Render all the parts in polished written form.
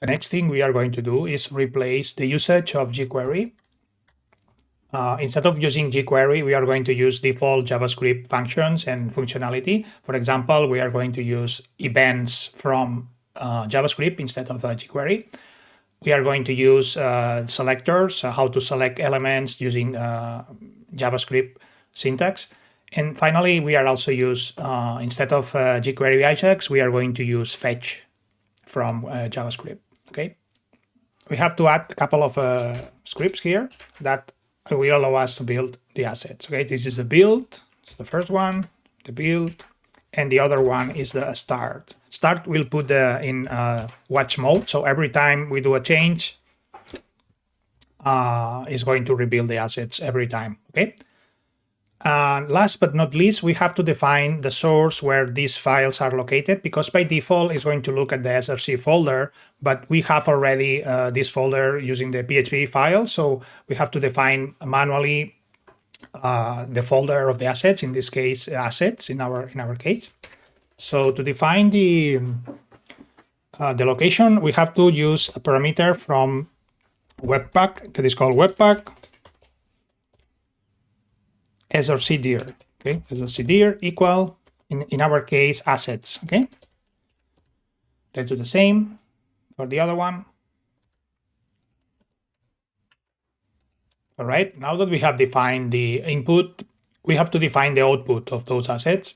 The next thing we are going to do is replace the usage of jQuery. Instead of using jQuery, we are going to use default JavaScript functions and functionality. For example, we are going to use events from JavaScript instead of jQuery. We are going to use selectors, how to select elements using JavaScript syntax. And finally, we are also use, instead of jQuery ajax, we are going to use fetch from JavaScript, okay? We have to add a couple of scripts here that will allow us to build the assets, okay? This is the build, so the first one, the build, and the other one is the start. Start will put in watch mode, so every time we do a change, it's going to rebuild the assets every time, okay? Last but not least, we have to define the source where these files are located, because by default it's going to look at the src folder, but we have already this folder using the PHP file, so we have to define manually the folder of the assets, in this case assets in our case. So to define the location, we have to use a parameter from Webpack that is called Webpack src_dir, okay? src_dir equal, in our case, assets, okay? Let's do the same for the other one. All right, now that we have defined the input, we have to define the output of those assets.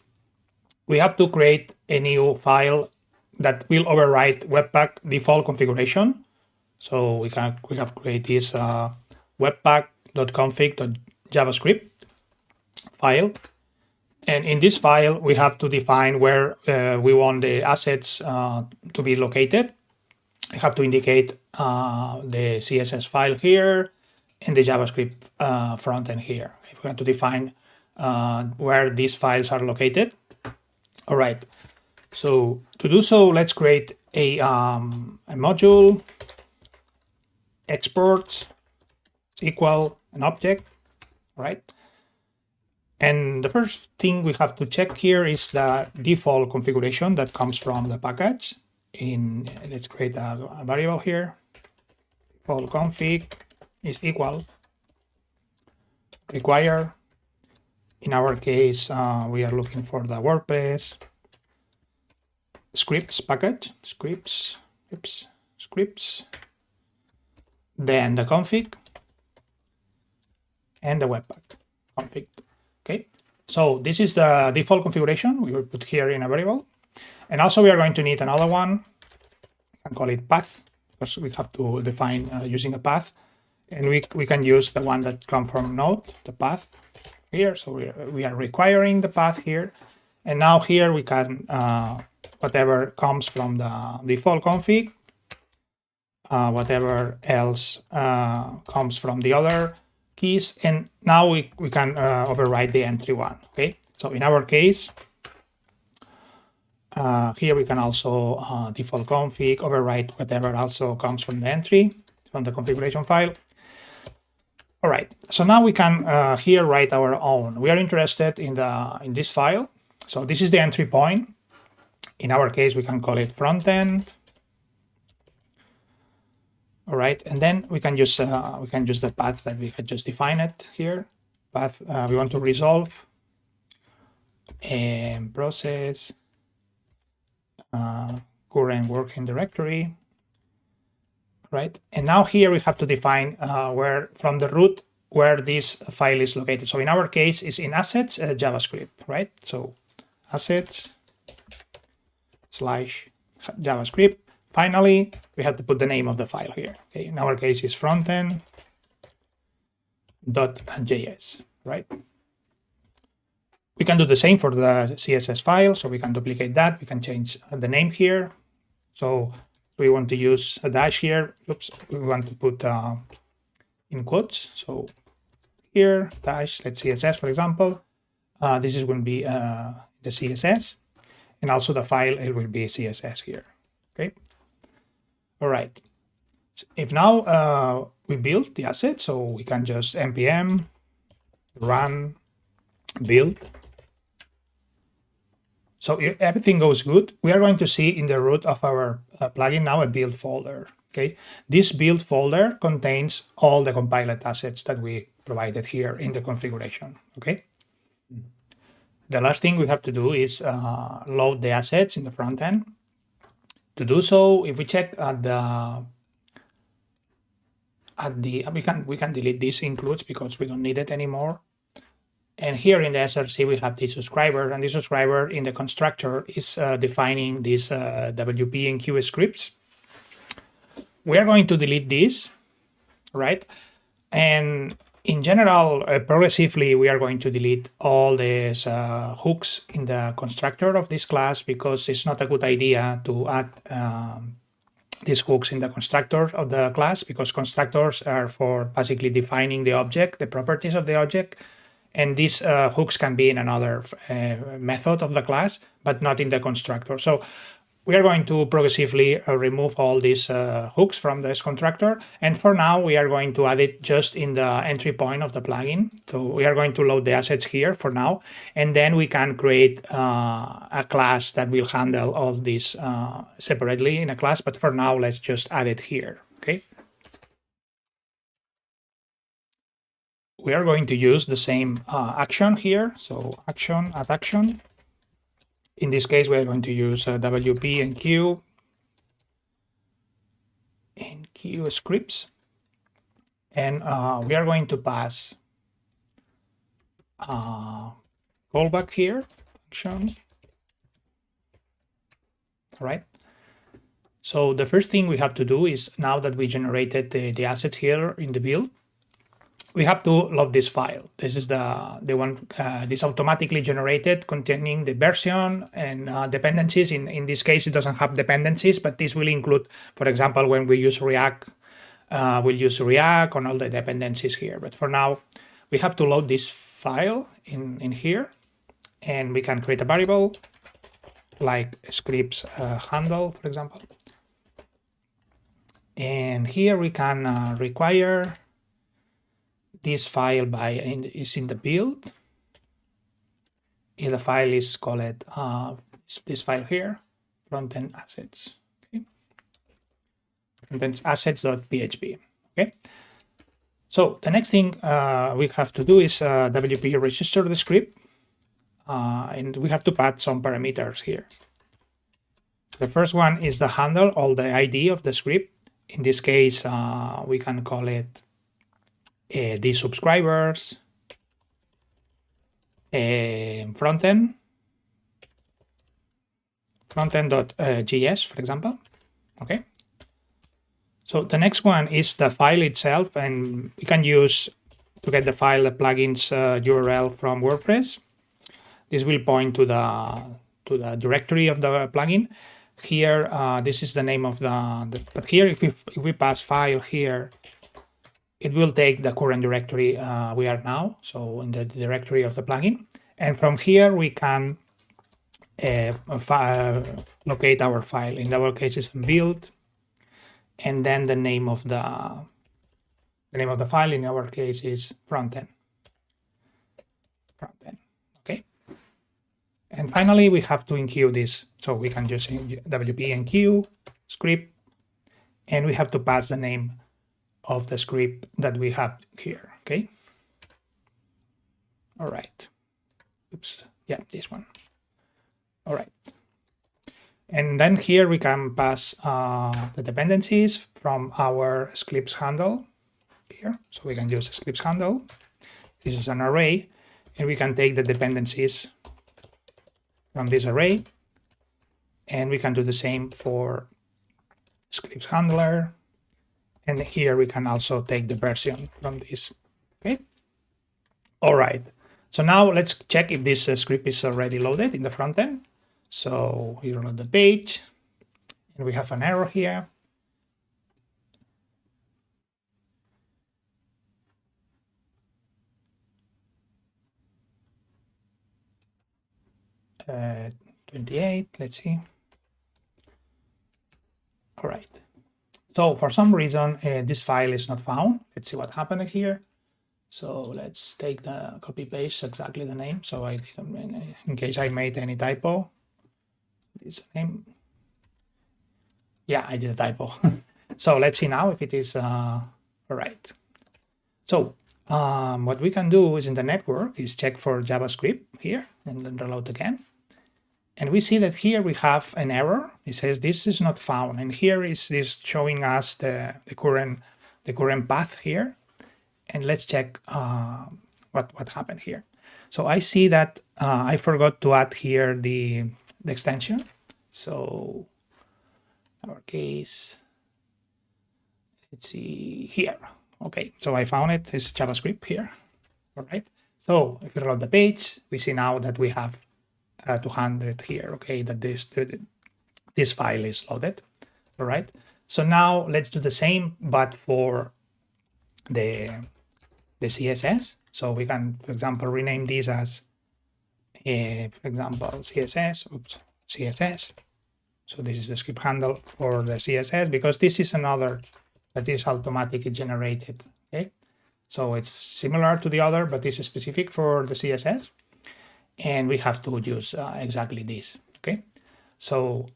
We have to create a new file that will override Webpack default configuration. So we have created this webpack.config.javascript file, and in this file we have to define where we want the assets to be located. I have to indicate the CSS file here and the JavaScript frontend here. We have to define where these files are located. All right, so to do so, let's create a module exports equal an object, right? And the first thing we have to check here is the default configuration that comes from the package. Let's create a variable here. Default config is equal require. In our case, we are looking for the WordPress scripts package, scripts, then the config and the Webpack config. Okay, so this is the default configuration we will put here in a variable. And also we are going to need another one, I can call it path, because we have to define using a path. And we can use the one that comes from Node, the path here. So we are requiring the path here. And now here we can, whatever comes from the default config, whatever else comes from the other keys, and now we can override the entry one, okay? So in our case, here we can also default config, override whatever also comes from the entry, from the configuration file. All right, so now we can here write our own. We are interested in this file. So this is the entry point. In our case, we can call it frontend. All right, and then we can use the path that we had just defined here. Path we want to resolve and process current working directory. Right, and now here we have to define where from the root where this file is located. So in our case, it's in assets JavaScript, right? So assets / JavaScript. Finally, we have to put the name of the file here. Okay, in our case, it's frontend.js, right? We can do the same for the CSS file, so we can duplicate that. We can change the name here. So we want to use a dash here. Oops, we want to put in quotes. So here, dash, let's CSS, for example. This is going to be the CSS, and also the file, it will be CSS here, okay? All right, if now we build the asset, so we can just npm run build. So if everything goes good, we are going to see in the root of our plugin now a build folder. Okay, this build folder contains all the compiled assets that we provided here in the configuration. Okay. The last thing we have to do is load the assets in the front end. To do so, if we check at we can delete these includes because we don't need it anymore. And here in the SRC we have the subscriber, and the subscriber in the constructor is defining these WP and Q scripts. We are going to delete these, right? And in general, progressively, we are going to delete all these hooks in the constructor of this class because it's not a good idea to add these hooks in the constructor of the class, because constructors are for basically defining the object, the properties of the object, and these hooks can be in another method of the class, but not in the constructor. So we are going to progressively remove all these hooks from this constructor. And for now, we are going to add it just in the entry point of the plugin. So we are going to load the assets here for now. And then we can create a class that will handle all this separately in a class. But for now, let's just add it here. Okay. We are going to use the same action here. So action, add action. In this case, we are going to use WP and Q scripts. And we are going to pass callback here, function. All right. So the first thing we have to do is, now that we generated the assets here in the build, we have to load this file. This is the one, this automatically generated containing the version and dependencies. In this case, it doesn't have dependencies, but this will include, for example, when we use React, we'll use React on all the dependencies here. But for now, we have to load this file in here, and we can create a variable like scripts handle, for example. And here we can require this file is in the build. The file is called this file here, frontend assets. Okay, frontend assets.php. Okay. So the next thing we have to do is WP register the script, and we have to pass some parameters here. The first one is the handle, or the ID of the script. In this case, we can call it the subscribers frontend.js, for example. Okay. So the next one is the file itself, and we can use to get the file the plugins URL from WordPress. This will point to the directory of the plugin. Here, this is the name of but here if we pass file here, it will take the current directory we are now, so in the directory of the plugin. And from here, we can locate our file. In our case, it's build, and then the name of the file in our case is frontend. Okay. And finally, we have to enqueue this, so we can just WP enqueue script, and we have to pass the name of the script that we have here. Okay. All right. Oops. Yeah, this one. All right. And then here we can pass the dependencies from our scripts handle here. So we can use scripts handle. This is an array, and we can take the dependencies from this array, and we can do the same for scripts handler. And here we can also take the version from this. Okay. All right. So now let's check if this script is already loaded in the front end. So here on the page, and we have an error here. Uh, 28. Let's see. All right. So for some reason, this file is not found. Let's see what happened here. So let's take the copy paste exactly the name. So I didn't, in case I made any typo, this name. Yeah, I did a typo. So let's see now if it is all right. So what we can do is in the network is check for JavaScript here and then reload again. And we see that here we have an error. It says this is not found. And here is this showing us the current path here. And let's check what happened here. So I see that I forgot to add here the extension. So in our case, let's see here. Okay, so I found it. It's JavaScript here. All right. So if we reload the page, we see now that we have 200 here. Okay, that this file is loaded. All right. So now let's do the same, but for the CSS. So we can, for example, rename this as, for example, CSS. Oops, CSS. So this is the script handle for the CSS because this is another that is automatically generated. Okay, so it's similar to the other, but this is specific for the CSS, and we have to use exactly this. Okay, so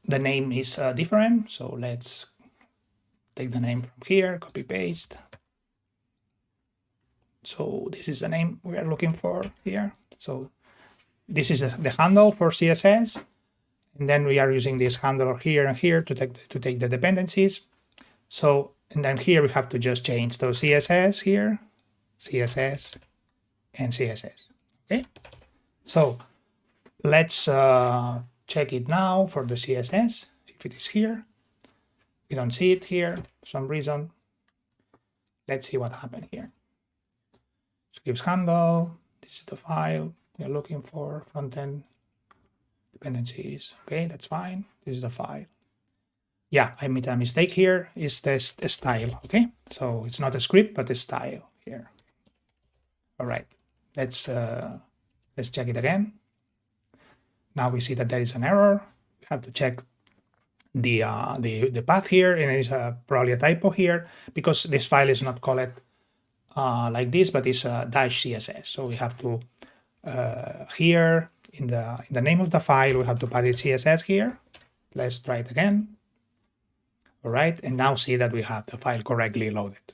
the name is different. So let's take the name from here, copy paste. So this is the name we are looking for here. So this is the handle for CSS. And then we are using this handle here and here to take the dependencies. So, and then here we have to just change those CSS here, CSS, and CSS. Okay. So let's check it now for the CSS, if it is here. We don't see it here for some reason. Let's see what happened here. Scripts handle, this is the file you're looking for, front-end dependencies. Okay, that's fine. This is the file. Yeah, I made a mistake here. Is this the style? Okay, so it's not a script, but a style here. All right, let's check it again. Now we see that there is an error. We have to check the path here, and it is probably a typo here because this file is not called like this, but it's -css. So we have to here in the name of the file we have to put it CSS here. Let's try it again. All right, and now see that we have the file correctly loaded.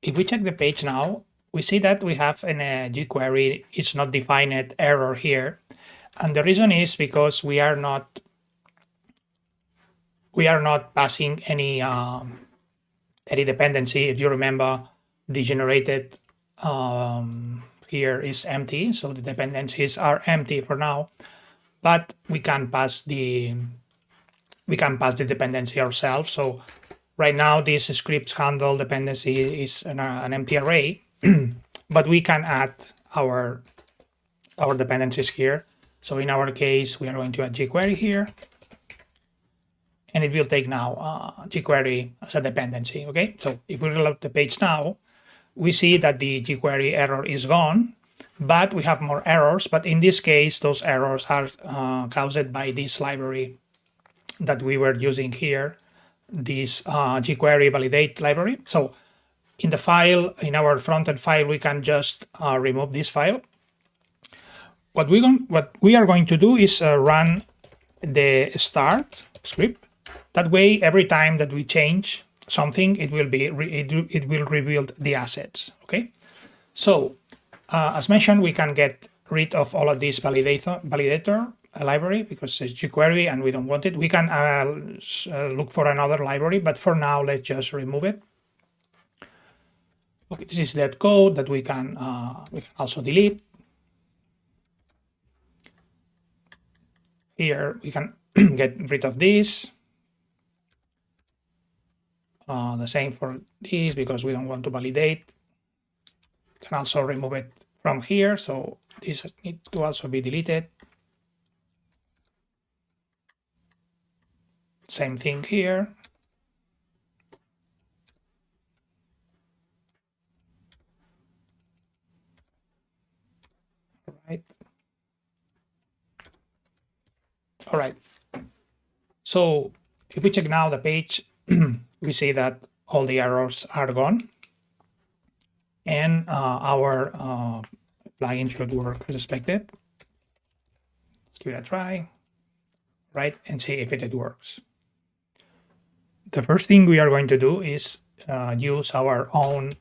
If we check the page now, we see that we have in a jQuery it's not defined error here, and the reason is because we are not passing any dependency. If you remember, the generated here is empty, so the dependencies are empty for now, but we can pass the dependency ourselves. So right now this scripts handle dependency is an empty array, but we can add our dependencies here. So in our case, we are going to add jQuery here, and it will take now jQuery as a dependency. Okay, so if we reload the page now, we see that the jQuery error is gone, but we have more errors. But in this case, those errors are caused by this library that we were using here, this jQuery validate library. So in the file, in our front-end file, we can just remove this file. What we are going to do is run the start script. That way, every time that we change something, it will rebuild the assets. Okay. So as mentioned, we can get rid of all of this validator library because it's jQuery and we don't want it. We can look for another library, but for now, let's just remove it. Okay, this is that code that we can also delete. Here we can get rid of this. The same for this because we don't want to validate. We can also remove it from here, so this needs to also be deleted. Same thing here. All right. All right. So if we check now the page, we see that all the errors are gone, and our plugin should work as expected. Let's give it a try, right, and see if it works. the first thing we are going to do is use our own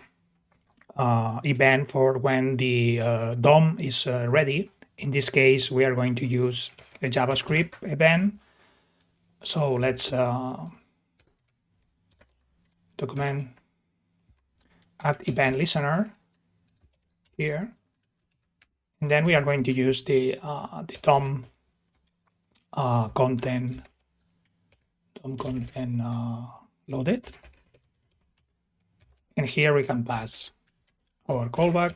event for when the DOM is ready. In this case, we are going to use the JavaScript event. So let's document add event listener here, and then we are going to use the DOM content loaded, and here we can pass our callback.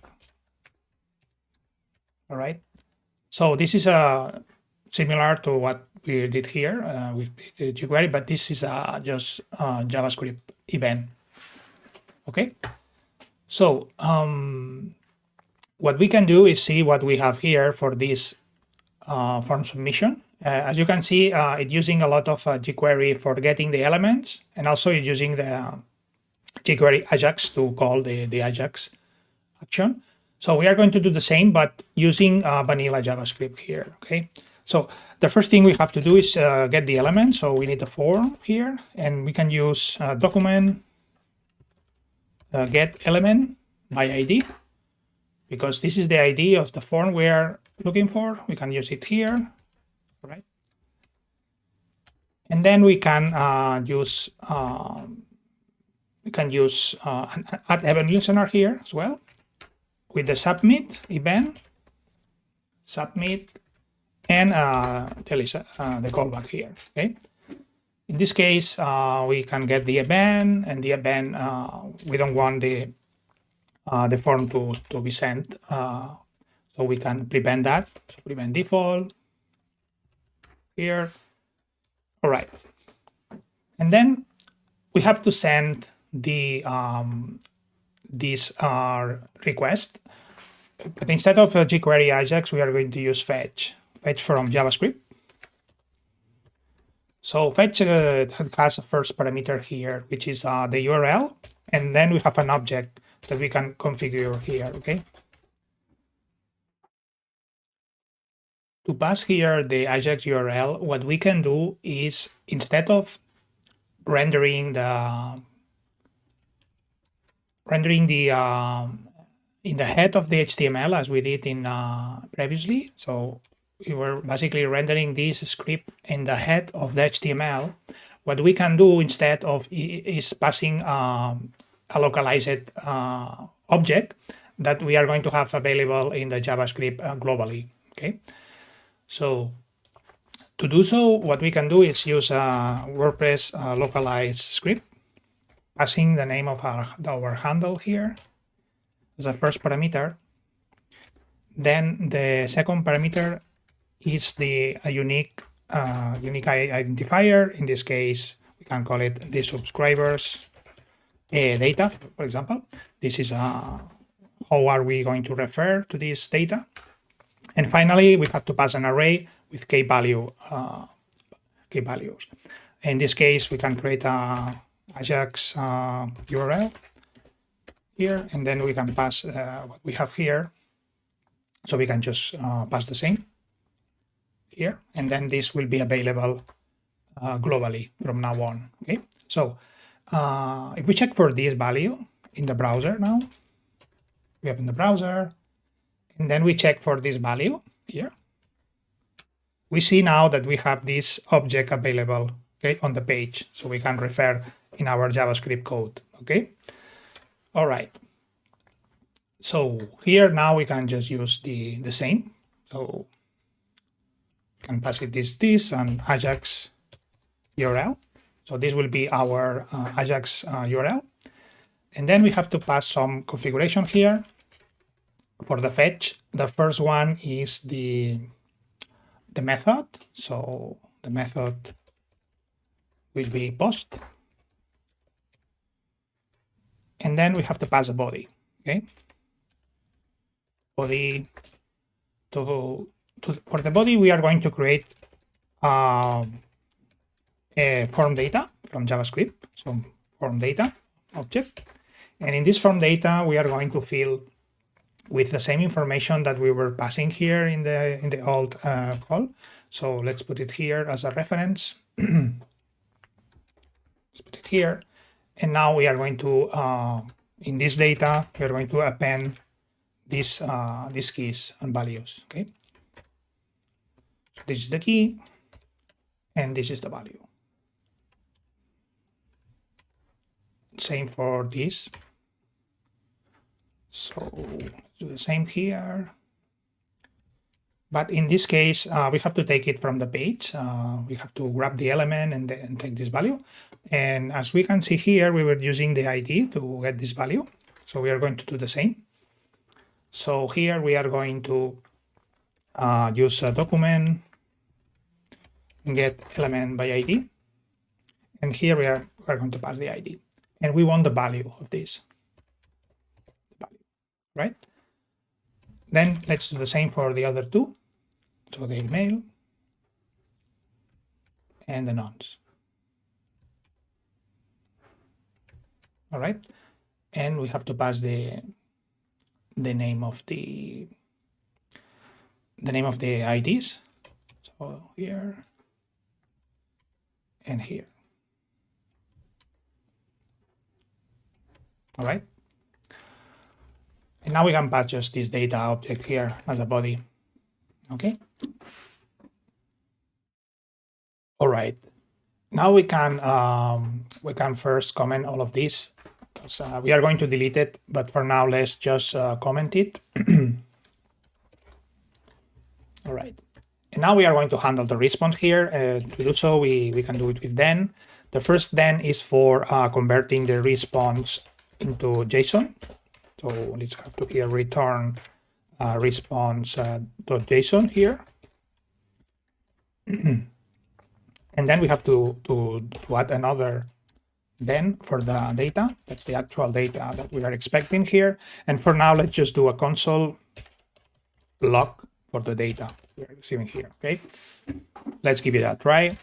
All right. So this is similar to what we did here with the jQuery, but this is just JavaScript event. Okay. So what we can do is see what we have here for this form submission. As you can see, it's using a lot of jQuery for getting the elements, and also it's using the jQuery ajax to call the ajax action. So we are going to do the same, but using vanilla JavaScript here. Okay. So the first thing we have to do is get the element. So we need a form here, and we can use document get element by ID, because this is the ID of the form we are looking for. We can use it here, right? And then we can use an add event listener here as well with the submit event, submit, and the callback here. Okay. In this case, we can get the event, and the event we don't want the form to be sent, so we can prevent that. So prevent default here. All right, and then we have to send the this request, but instead of jQuery Ajax, we are going to use fetch from JavaScript. So fetch has a first parameter here, which is the URL, and then we have an object that we can configure here. Okay. To pass here the Ajax URL, what we can do is, instead of rendering the in the head of the HTML as we did in previously, so we were basically rendering this script in the head of the HTML. What we can do instead of is passing a localized object that we are going to have available in the JavaScript globally. Okay, so to do so, what we can do is use a WordPress localized script, passing the name of our handle here as a first parameter. Then the second parameter is the unique identifier. In this case, we can call it the subscribers data, for example. This is how are we going to refer to this data. And finally, we have to pass an array with key values. In this case, we can create a Ajax URL here, and then we can pass what we have here. So we can just pass the same here, and then this will be available globally from now on. Okay, so if we check for this value in the browser now, we have in the browser, and then we check for this value here, we see now that we have this object available, okay, on the page, so we can refer in our JavaScript code. Okay, all right. So here now we can just use the same. So we can pass it this and Ajax URL. So this will be our Ajax URL. And then we have to pass some configuration here for the fetch. The first one is the method. So the method will be post. And then we have to pass a body. Okay. Body for the body, we are going to create a form data from JavaScript, so form data object. And in this form data, we are going to fill with the same information that we were passing here in the old call. So let's put it here as a reference. Let's put it here. And now we are going to, in this data, we are going to append these keys and values, okay? So this is the key, and this is the value. Same for this. So let's do the same here. But in this case, we have to take it from the page. We have to grab the element and then take this value. And as we can see here, we were using the ID to get this value. So we are going to do the same. So here we are going to use a document, get element by ID. And here we are going to pass the ID. And we want the value of this, right? Then let's do the same for the other two. So the email and the nonce. All right. And we have to pass the name of the IDs. So here and here. All right. And now we can pass just this data object here as a body. Okay. All right. Now we can first comment all of this. So we are going to delete it, but for now let's just comment it. All right. And now we are going to handle the response here. To do so, we can do it with then. The first then is for converting the response into JSON. So let's have to here return response.json here. And then we have to add another then for the data. That's the actual data that we are expecting here. And for now, let's just do a console log for the data we are receiving here, okay? Let's give it a try.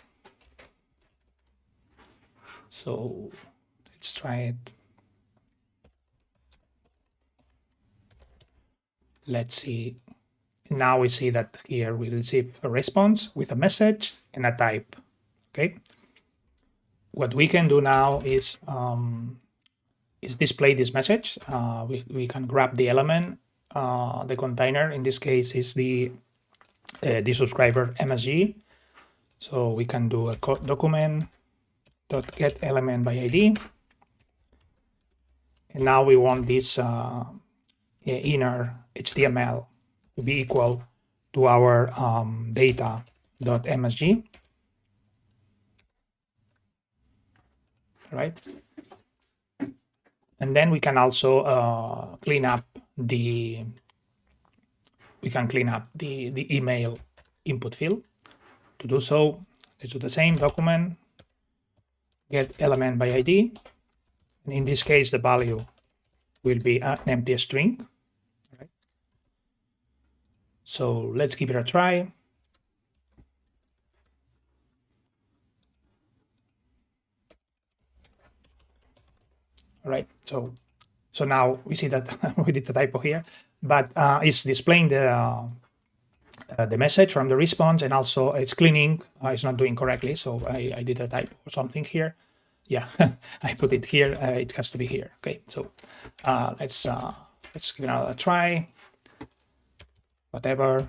So let's try it. Let's see. Now we see that here we receive a response with a message and a type, okay? What we can do now is display this message. We can grab the element, the container. In this case is the subscriber MSG. So we can do a document dot get element by ID. And now we want this inner HTML to be equal to our data.msg. Right? And then we can also clean up the email input field. To do so, let's do the same document, get element by ID. And in this case, the value will be an empty string. Right? So let's give it a try. All right, so now we see that we did the typo here, but it's displaying the message from the response, and also it's cleaning. It's not doing correctly, so I did a typo or something here. Yeah, I put it here. It has to be here. Okay, so let's give it another try. Whatever,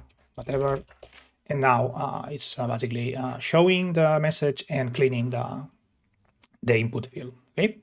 and now it's basically showing the message and cleaning the input field. Okay.